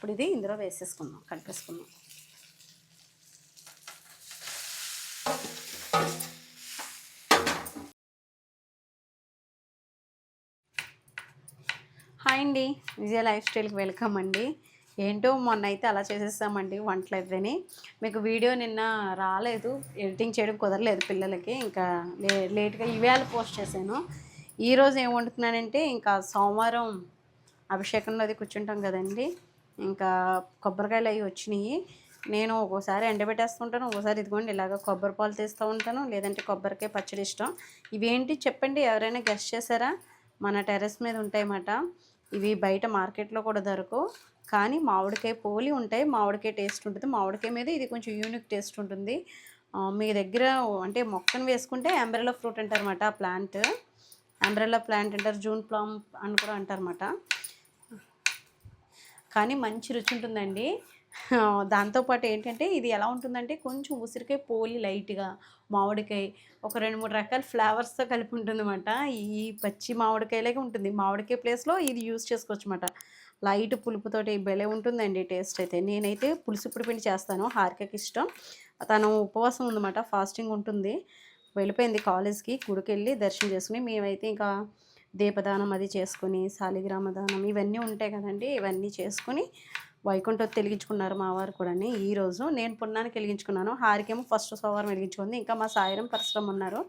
ఇప్పుడు ఇది ఇందులో వేసేసుకుందాం, కలిపేసుకుందాం. హాయ్ అండి, విజయ లైఫ్ స్టైల్కి వెల్కమ్ అండి. ఏంటో మొన్న అయితే అలా చేసేసామండి వంటలు అయితేని. మీకు వీడియో నిన్న రాలేదు, ఎడిటింగ్ చేయడం కుదరలేదు పిల్లలకి, ఇంకా లేట్గా ఇవాళ పోస్ట్ చేశాను. ఈరోజు ఏం వండుతున్నానంటే, ఇంకా సోమవారం అభిషేకంలో అది కూర్చుంటాం కదండి, ఇంకా కొబ్బరికాయలు అవి వచ్చినాయి. నేను ఒక్కోసారి ఎండబెట్టేస్తుంటాను, ఒక్కోసారి ఇదిగోండి ఇలాగ కొబ్బరి పాలు తీస్తూ ఉంటాను, లేదంటే కొబ్బరికాయ పచ్చడి ఇష్టం. ఇవేంటి చెప్పండి, ఎవరైనా గెస్ట్ చేశారా? మన టెర్రస్ మీద ఉంటాయన్నమాట. ఇవి బయట మార్కెట్లో కూడా దొరకవు, కానీ మామిడికాయ పోలి ఉంటాయి. మామిడికాయ టేస్ట్ ఉంటుంది, మామిడికాయ మీద ఇది కొంచెం యూనిక్ టేస్ట్ ఉంటుంది. మీ దగ్గర అంటే మొక్కను వేసుకుంటే అంబ్రెల్లా ఫ్రూట్ అంటారన్నమాట. ఆ ప్లాంట్ అంబ్రెల్లా ప్లాంట్ అంటారు, జూన్ ప్లామ్ అని కూడా అంటారన్నమాట. కానీ మంచి రుచి ఉంటుందండి. దాంతోపాటు ఏంటంటే ఇది ఎలా ఉంటుందంటే, కొంచెం ఉసిరికాయ పోలి లైట్గా మామిడికాయ ఒక 2-3 రకాల ఫ్లేవర్స్తో కలిపి ఉంటుందన్నమాట. ఈ పచ్చి మామిడికాయలాగే ఉంటుంది, మామిడికాయ ప్లేస్లో ఇది యూజ్ చేసుకోవచ్చు అన్నమాట. లైట్ పులుపుతోటి భలే ఉంటుందండి టేస్ట్ అయితే. నేనైతే పులుసు పిండి చేస్తాను, హారికకి ఇష్టం. తను ఉపవాసం ఉందన్నమాట, ఫాస్టింగ్ ఉంటుంది. వెళ్ళిపోయింది కాలేజ్కి, గుడికి వెళ్ళి దర్శనం చేసుకుని. మేమైతే ఇంకా దీపదానం అది చేసుకుని, శాలిగ్రామ దానం ఇవన్నీ ఉంటాయి కదండి, ఇవన్నీ చేసుకుని వైకుంఠం వెలిగించుకున్నారు మా వారు కూడా. ఈరోజు నేను పున్నానికి వెలిగించుకున్నాను, హారికేమో ఫస్ట్ సోమవారం వెలిగించుకుంది. ఇంకా మా సాయిరం పరిశ్రమ ఉన్నారు.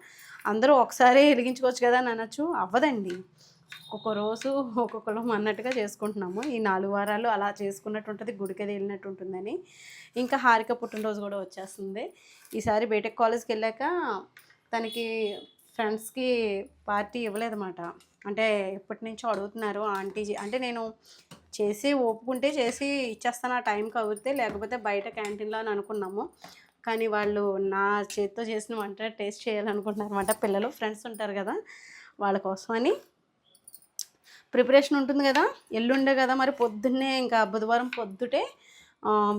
అందరూ ఒకసారి వెలిగించుకోవచ్చు కదా అని అనొచ్చు, అవ్వదండి. ఒక్కొక్క రోజు ఒక్కొక్కరు అన్నట్టుగా చేసుకుంటున్నాము. ఈ 4 వారాలు అలా చేసుకున్నట్టు ఉంటుంది, గుడికి వెళ్ళినట్టు ఉంటుందని. ఇంకా హారిక పుట్టినరోజు కూడా వచ్చేస్తుంది. ఈసారి బీటెక్ కాలేజ్కి వెళ్ళాక తనకి ఫ్రెండ్స్కి పార్టీ ఇవ్వలేదన్నమాట. అంటే ఎప్పటి నుంచో అడుగుతున్నారు ఆంటీ, అంటే నేను చేసి ఒప్పుకుంటే చేసి ఇచ్చేస్తాను ఆ టైంకి అవుతే, లేకపోతే బయట క్యాంటీన్లో అని అనుకున్నాము. కానీ వాళ్ళు నా చేతితో చేసిన వంట టేస్ట్ చేయాలనుకుంటున్నారు అన్నమాట. పిల్లలు ఫ్రెండ్స్ ఉంటారు కదా, వాళ్ళ కోసమని ప్రిపరేషన్ ఉంటుంది కదా. ఎల్లుండే కదా మరి, పొద్దున్నే ఇంకా బుధవారం పొద్దుటే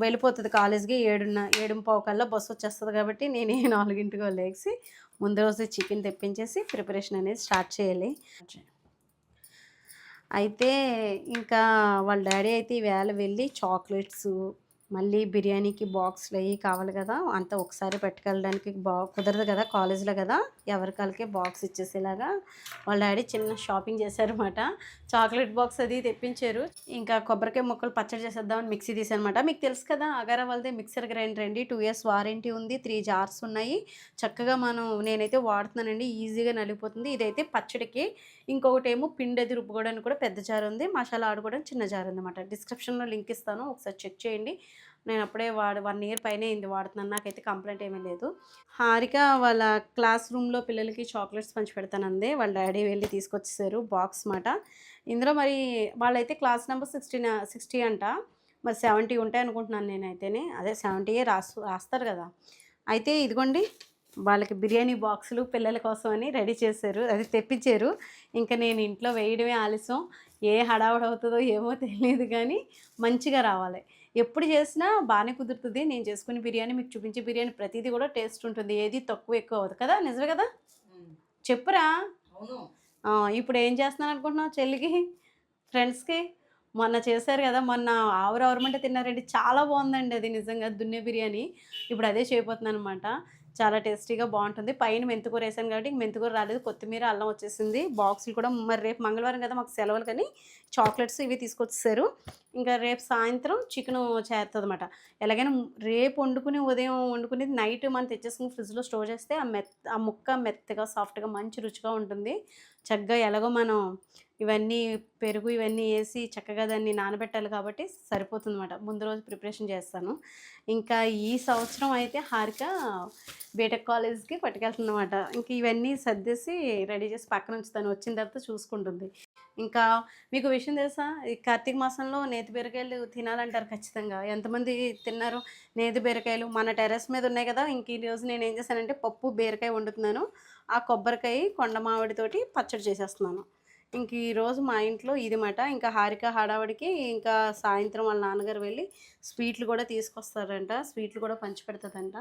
వెళ్ళిపోతుంది కాలేజ్కి. 7:15 కల్లా బస్సు వచ్చేస్తుంది. కాబట్టి నేను 4ంటికి లేచి ముందు రోజు చికెన్ తెప్పించేసి ప్రిపరేషన్ అనేది స్టార్ట్ చేయాలి. అయితే ఇంకా వాళ్ళ డాడీ అయితే ఈవేళ వెళ్ళి చాక్లెట్స్, మళ్ళీ బిర్యానీకి బాక్స్లు అవి కావాలి కదా, అంతా ఒకసారి పెట్టుకెళ్ళడానికి కుదరదు కదా, కాలేజీలో కదా, ఎవరికాలకే బాక్స్ ఇచ్చేసేలాగా వాళ్ళ డాడీ చిన్న షాపింగ్ చేశారన్నమాట. చాక్లెట్ బాక్స్ అది తెప్పించారు. ఇంకా కొబ్బరికాయ ముక్కలు పచ్చడి చేసేద్దామని మిక్సీ తీసానమాట. మీకు తెలుసు కదా, అగారా వాళ్ళదే మిక్సర్ గ్రైండర్ అండి, 2 years వారంటీ ఉంది, 3 jars ఉన్నాయి. చక్కగా నేనైతే వాడుతున్నానండి, ఈజీగా నలిగిపోతుంది. ఇదైతే పచ్చడికి. ఇంకొకటి ఏమో పిండి అది రుబ్బుకోవడానికి కూడా పెద్ద జార్ ఉంది, మసాలా ఆడుకోవడానికి చిన్న జార్ ఉందన్నమాట. డిస్క్రిప్షన్లో లింక్ ఇస్తాను, ఒకసారి చెక్ చేయండి. నేను అప్పుడే 1 year పైనే అయింది వాడుతున్నాను, నాకైతే కంప్లైంట్ ఏమీ లేదు. హారిక వాళ్ళ క్లాస్ రూమ్లో పిల్లలకి చాక్లెట్స్ పంచి పెడతానంది, వాళ్ళ డాడీ వెళ్ళి తీసుకొచ్చేసారు బాక్స్ మాట. ఇందులో మరి వాళ్ళైతే క్లాస్ నెంబర్ 60 అంట, మరి 70 ఉంటాయి అనుకుంటున్నాను నేనైతేనే. అదే 70 రాస్తారు కదా. అయితే ఇదిగోండి వాళ్ళకి బిర్యానీ బాక్సులు పిల్లల కోసం అని రెడీ చేశారు, అది తెప్పించారు. ఇంకా నేను ఇంట్లో వేయడమే ఆలస్యం, ఏ హడావుడి అవుతుందో ఏమో తెలియదు, కానీ మంచిగా రావాలి. ఎప్పుడు చేసినా బాగానే కుదురుతుంది. నేను చేసుకునే బిర్యానీ, మీకు చూపించే బిర్యానీ ప్రతిదీ కూడా టేస్ట్ ఉంటుంది, ఏది తక్కువ ఎక్కువ అవ్వదు కదా. నిజమే కదా, చెప్పురా. ఇప్పుడు ఏం చేస్తున్నాను అనుకుంటున్నావు చెల్లికి, ఫ్రెండ్స్కి? మొన్న చేశారు కదా, మొన్న ఆవరమంటే తిన్నారండి, చాలా బాగుందండి అది, నిజంగా దున్నే బిర్యానీ. ఇప్పుడు అదే చేయబోతున్నాను అనమాట. చాలా టేస్టీగా బాగుంటుంది. పైన మెంతికూర వేసాను కాబట్టి మెంతికూర రాలేదు, కొత్తిమీర అల్లం వచ్చేసింది. బాక్సులు కూడా మరి రేపు మంగళవారం కదా మాకు సెలవులు, కానీ చాక్లెట్స్ ఇవి తీసుకొచ్చేసారు. ఇంకా రేపు సాయంత్రం చికెను చేస్తుంది అనమాట. ఎలాగైనా రేపు ఉదయం వండుకునేది నైట్ మనం తెచ్చేసుకుని ఫ్రిడ్జ్లో స్టోర్ చేస్తే ఆ ముక్క మెత్తగా సాఫ్ట్గా మంచి రుచిగా ఉంటుంది. చక్కగా ఎలాగో మనం ఇవన్నీ పెరుగు ఇవన్నీ వేసి చక్కగా దాన్ని నానబెట్టాలి కాబట్టి సరిపోతుంది అనమాట. ముందు రోజు ప్రిపరేషన్ చేస్తాను. ఇంకా ఈ సంవత్సరం అయితే హారిక బీటెక్ కాలేజ్కి పట్టుకెళ్తుందన్నమాట. ఇంక ఇవన్నీ సర్దేసి రెడీ చేసి పక్కన ఉంచుతాను, వచ్చిన తర్వాత చూసుకుంటుంది. ఇంకా మీకు విషయం తెలుసా, ఈ కార్తీక మాసంలో నేతి బీరకాయలు తినాలంటారు ఖచ్చితంగా. ఎంతమంది తిన్నారు నేతి బీరకాయలు? మన టెర్రస్ మీద ఉన్నాయి కదా. ఇంక ఈరోజు నేను ఏం చేశానంటే పప్పు బీరకాయ వండుతున్నాను, ఆ కొబ్బరికాయ కొండ మామిడితోటి పచ్చడి చేసేస్తున్నాను. ఇంక ఈరోజు మా ఇంట్లో ఇది మాట. ఇంకా హారిక హడావడికి ఇంకా సాయంత్రం వాళ్ళ నాన్నగారు వెళ్ళి స్వీట్లు కూడా తీసుకొస్తారంట, స్వీట్లు కూడా పంచి పెడతాదంట.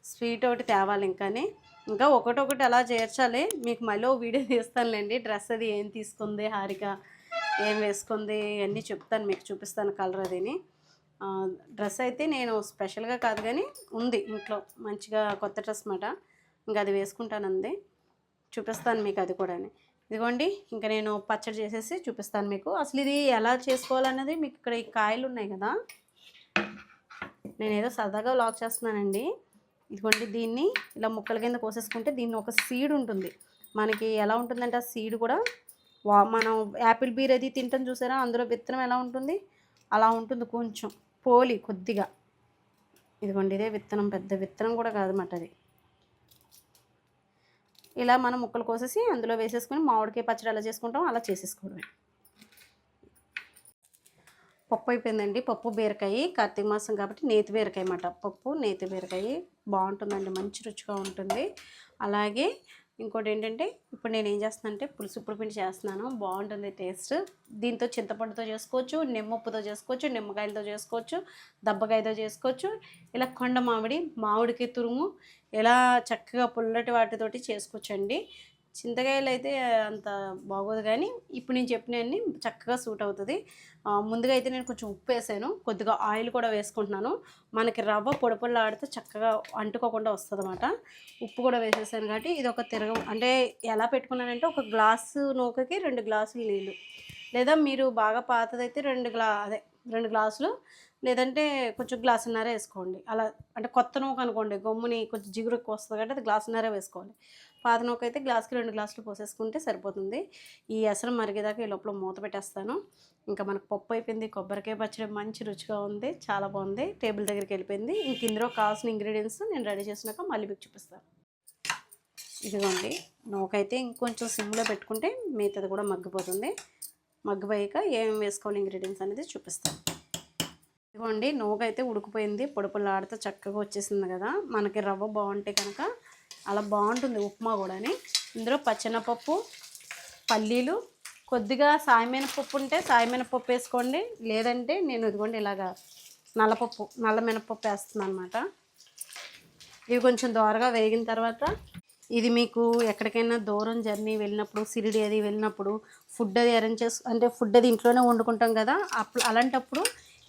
స్వీట్ ఒకటి తేవాలి ఇంకా ఒకటొకటి అలా చేర్చాలి. మీకు మళ్ళీ వీడియో తీస్తానులేండి, డ్రెస్ అది ఏం తీసుకుంది హారిక ఏం వేసుకుంది అన్నీ చెప్తాను, మీకు చూపిస్తాను కలర్ అదిని. డ్రెస్ అయితే నేను స్పెషల్గా కాదు కానీ ఉంది ఇంట్లో మంచిగా కొత్త డ్రెస్ మాట, ఇంకా అది వేసుకుంటానంది. చూపిస్తాను మీకు అది కూడా. ఇదిగోండి ఇంకా నేను పచ్చడి చేసేసి చూపిస్తాను మీకు. అసలు ఇది ఎలా చేసుకోవాలన్నది మీకు ఇక్కడ ఈ కాయలు ఉన్నాయి కదా, నేను ఏదో సరదాగా వ్లాగ్ చేస్తున్నానండి. ఇదిగోండి దీన్ని ఇలా ముక్కల కింద కోసేసుకుంటే దీన్ని ఒక సీడ్ ఉంటుంది మనకి. ఎలా ఉంటుందంటే ఆ సీడ్ కూడా మనం యాపిల్ బీర్ అది తింటాం చూసారా, అందులో విత్తనం ఎలా ఉంటుంది అలా ఉంటుంది, కొంచెం పోలి కొద్దిగా. ఇదిగోండి ఇదే విత్తనం, పెద్ద విత్తనం కూడా కాదన్నమాట అది. ఇలా మనం ముక్కలు కోసేసి అందులో వేసేసుకొని మామిడికాయ పచ్చడి ఎలా చేసుకుంటాం అలా చేసేసుకోవడమే. పప్పు అయిపోయిందండి. పప్పు బీరకాయ, కార్తీక మాసం కాబట్టి నేతి బీరకాయ అన్నమాట. పప్పు నేతి బీరకాయ బాగుంటుందండి, మంచి రుచిగా ఉంటుంది. అలాగే ఇంకోటి ఏంటంటే ఇప్పుడు నేను ఏం చేస్తున్నానంటే పులుసు ఇప్పుడు పిండి చేస్తున్నాను, బాగుంటుంది టేస్ట్. దీంతో చింతపండుతో చేసుకోవచ్చు, నిమ్మప్పుతో చేసుకోవచ్చు, నిమ్మకాయలతో చేసుకోవచ్చు, దబ్బకాయతో చేసుకోవచ్చు. ఇలా కొండ మామిడికి తురుము ఇలా చక్కగా పుల్లటి వాటితోటి చేసుకోవచ్చండి. చింతకాయలు అయితే అంత బాగోదు కానీ ఇప్పుడు నేను చెప్పినవన్నీ చక్కగా సూట్ అవుతుంది. ముందుగా అయితే నేను కొంచెం ఉప్పు వేసాను, కొద్దిగా ఆయిల్ కూడా వేసుకుంటున్నాను. మనకి రవ్వ పొడి పొడిలాడితే చక్కగా అంటుకోకుండా వస్తుంది అన్నమాట. ఉప్పు కూడా వేసేసాను కాబట్టి ఇది ఒక అంటే ఎలా పెట్టుకున్నానంటే ఒక గ్లాసు నూకకి 2 గ్లాసులు నీళ్ళు, లేదా మీరు బాగా పాతదైతే 2 గ్లాసులు, లేదంటే కొంచెం గ్లాసున్నర వేసుకోండి. అలా అంటే కొత్త నూక అనుకోండి గమ్ముని కొంచెం జిగురు ఎక్కువ వస్తుంది కాబట్టి అది గ్లాసున్నర వేసుకోవాలి. పాత నూక అయితే గ్లాసుకి 2 గ్లాసులు పోసేసుకుంటే సరిపోతుంది. ఈ ఎసరు మరిగేదాకా ఈ లోపల మూత పెట్టేస్తాను. ఇంకా మనకు పప్పు అయిపోయింది, కొబ్బరికాయ పచ్చడి మంచి రుచిగా ఉంది, చాలా బాగుంది. టేబుల్ దగ్గరికి వెళ్ళిపోయింది. ఇంక ఇందులో కావాల్సిన ఇంగ్రీడియంట్స్ నేను రెడీ చేసినాక మళ్ళీ మీకు చూపిస్తాను. ఇదిగోండి నూకైతే ఇంకొంచెం సిమ్లో పెట్టుకుంటే మిగతాది కూడా మగ్గిపోతుంది. మగ్గిపోయాక ఏమేమి వేసుకోవాలి ఇంగ్రీడియంట్స్ అనేది చూపిస్తాను. ఇదిగోండి నూకైతే ఉడికిపోయింది, పొడిపొలాడుతూ చక్కగా వచ్చేసింది కదా. మనకి రవ్వ బాగుంటే కనుక అలా బాగుంటుంది ఉప్మా కూడా. ఇందులో పచ్చెనపప్పు, పల్లీలు, కొద్దిగా సాయమినపప్పు ఉంటే సాయమినపప్పు వేసుకోండి, లేదంటే నేను ఇదిగోండి ఇలాగా నల్ల మినపప్పు వేస్తున్నాను అనమాట. ఇవి కొంచెం దోరగా వేగిన తర్వాత ఇది మీకు ఎక్కడికైనా దూరం జర్నీ వెళ్ళినప్పుడు, సిరిడి అది వెళ్ళినప్పుడు ఫుడ్ అది అరేంజ్ అంటే ఫుడ్ అది ఇంట్లోనే వండుకుంటాం కదా, అలాంటప్పుడు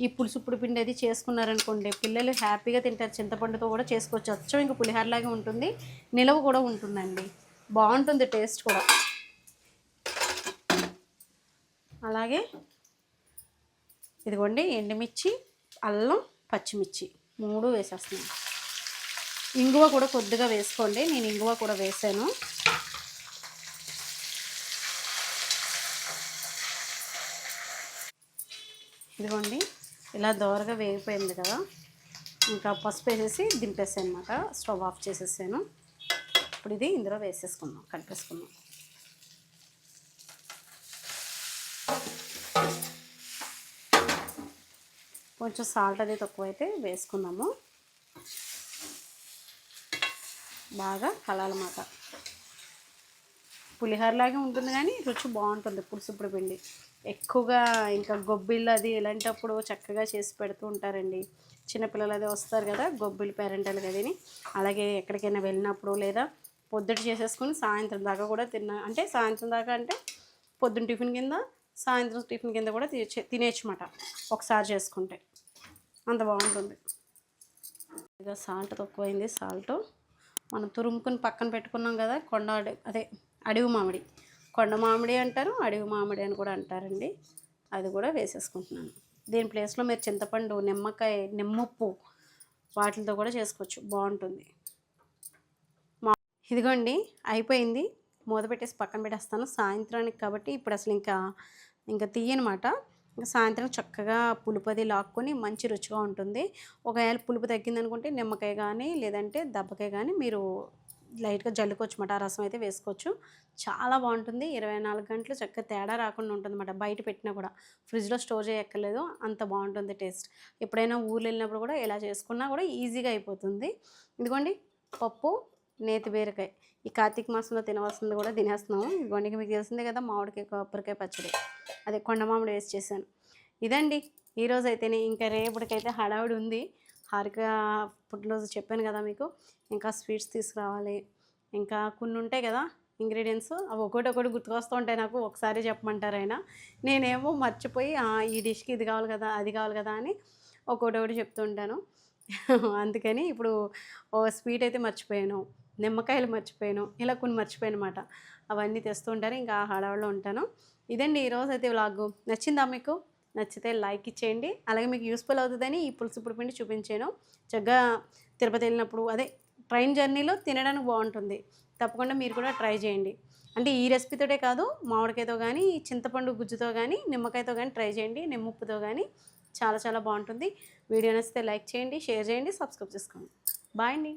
ఈ పులుసు ఇప్పుడు పిండి అది చేసుకున్నారనుకోండి పిల్లలు హ్యాపీగా తింటారు. చింతపండుతో కూడా చేసుకోవచ్చు, అచ్చం ఇంకా పులిహోరలాగే ఉంటుంది, నిలవ కూడా ఉంటుందండి, బాగుంటుంది టేస్ట్ కూడా. అలాగే ఇదిగోండి ఎండుమిర్చి, అల్లం, పచ్చిమిర్చి 3 వేసేస్తున్నాను. ఇంగువ కూడా కొద్దిగా వేసుకోండి, నేను ఇంగువ కూడా వేసాను. ఇదిగోండి ఇలా దోరగా వేగిపోయింది కదా, ఇంకా పసుపు వేసేసి దింపేసాను అనమాట. స్టవ్ ఆఫ్ చేసేసాను. ఇప్పుడు ఇది ఇందులో వేసేసుకుందాం, కలిపేసుకుందాం. కొంచెం సాల్ట్ అది తక్కువైతే వేసుకుందాము. బాగా కలాలన్నమాట. పులిహోరలాగే ఉంటుంది కానీ రుచి బాగుంటుంది పులుసు ఇప్పుడు పిండి. ఎక్కువగా ఇంకా గొబ్బిళ్ళు అది ఇలాంటప్పుడు చక్కగా చేసి పెడుతూ ఉంటారండి. చిన్నపిల్లలు అది వస్తారు కదా గొబ్బిళ్ళు పేరెంటలు కదని, అలాగే ఎక్కడికైనా వెళ్ళినప్పుడు లేదా పొద్దుట చేసేసుకొని సాయంత్రం దాకా కూడా అంటే సాయంత్రం దాకా అంటే పొద్దున్న టిఫిన్ కింద, సాయంత్రం టిఫిన్ కింద కూడా తినేయచ్చమాట ఒకసారి చేసుకుంటే, అంత బాగుంటుంది. ఇక సాల్ట్ తక్కువైంది. సాల్ట్ మనం తురుముకుని పక్కన పెట్టుకున్నాం కదా అడవి మామిడి, కొండ మామిడి అంటారు, అడవి మామిడి అని కూడా అంటారండి, అది కూడా వేసేసుకుంటున్నాను. దీని ప్లేస్లో మీరు చింతపండు, నిమ్మకాయ, నిమ్మప్పు వాటితో కూడా చేసుకోవచ్చు, బాగుంటుంది. ఇదిగోండి అయిపోయింది, మూత పెట్టేసి పక్కన పెట్టేస్తాను. సాయంత్రానికి కాబట్టి ఇప్పుడు అసలు ఇంకా తీయనమాట. ఇంకా సాయంత్రం చక్కగా పులుపది లాక్కొని మంచి రుచిగా ఉంటుంది. ఒకవేళ పులుపు తగ్గిందనుకుంటే నిమ్మకాయ కానీ లేదంటే దబ్బకాయ కానీ మీరు లైట్గా జల్లుకోవచ్చు అన్నమాట. ఆ రసం అయితే వేసుకోవచ్చు, చాలా బాగుంటుంది. 24 గంటలు చక్కగా తేడా రాకుండా ఉంటుంది అన్నమాట. బయట పెట్టినా కూడా ఫ్రిడ్జ్లో స్టోర్ చేయక్కర్లేదు, అంత బాగుంటుంది టేస్ట్. ఎప్పుడైనా ఊర్లు వెళ్ళినప్పుడు కూడా ఇలా చేసుకున్నా కూడా ఈజీగా అయిపోతుంది. ఇదిగోండి పప్పు, నేతి బీరకాయ ఈ కార్తీక మాసంలో తినవలసింది కూడా తినేస్తున్నాము. ఇదిగోండి మీకు తెలిసిందే కదా మామిడికాయ కొబ్బరికాయ పచ్చడి, అదే కొండ మామిడి వేసి చేశాను. ఇదండి ఈరోజు అయితేనే. ఇంకా రేపటికైతే హడావిడి ఉంది. హారిక పుట్టినరోజు చెప్పాను కదా మీకు, ఇంకా స్వీట్స్ తీసుకురావాలి, ఇంకా కొన్ని ఉంటాయి కదా ఇంగ్రీడియంట్స్. అవి ఒకటొకటి గుర్తుకొస్తూ ఉంటాయి నాకు. ఒకసారి చెప్పమంటారు ఆయన. నేనేమో మర్చిపోయి ఈ డిష్‌కి ఇది కావాలి కదా! అది కావాలి కదా! అని ఒక్కోటొకటి చెప్తూ ఉంటాను. అందుకని ఇప్పుడు స్వీట్ అయితే మర్చిపోయాను. నిమ్మకాయలు మర్చిపోయాను. ఇలా కొన్ని మర్చిపోయానమాట. అవన్నీ తెస్తూ ఉంటారు. ఇంకా ఆ హడావిడిలో ఉంటాను. ఇదండి ఈరోజైతే వ్లాగు. నచ్చిందా మీకు? నచ్చితే లైక్ ఇచ్చేయండి. అలాగే మీకు యూజ్‌ఫుల్ అవుతదని ఈ పులుసు పిండి చూపించాను. చక్కగా తిరుపతి వెళ్ళినప్పుడు అదే ట్రైన్ జర్నీలో తినడానికి బావుంటుంది. తప్పకుండా మీరు కూడా ట్రై చేయండి. అంటే ఈ రెసిపీతోటే కాదు, మామిడికాయతో గానీ, చింతపండు గుజ్జుతో గానీ, నిమ్మకాయతో గానీ ట్రై చేయండి. నిమ్ముప్పుతో గానీ చాలా చాలా బావుంటుంది. వీడియో నచ్చితే లైక్ చేయండి, షేర్ చేయండి, సబ్స్క్రైబ్ చేసుకోండి. బాయ్ అండి.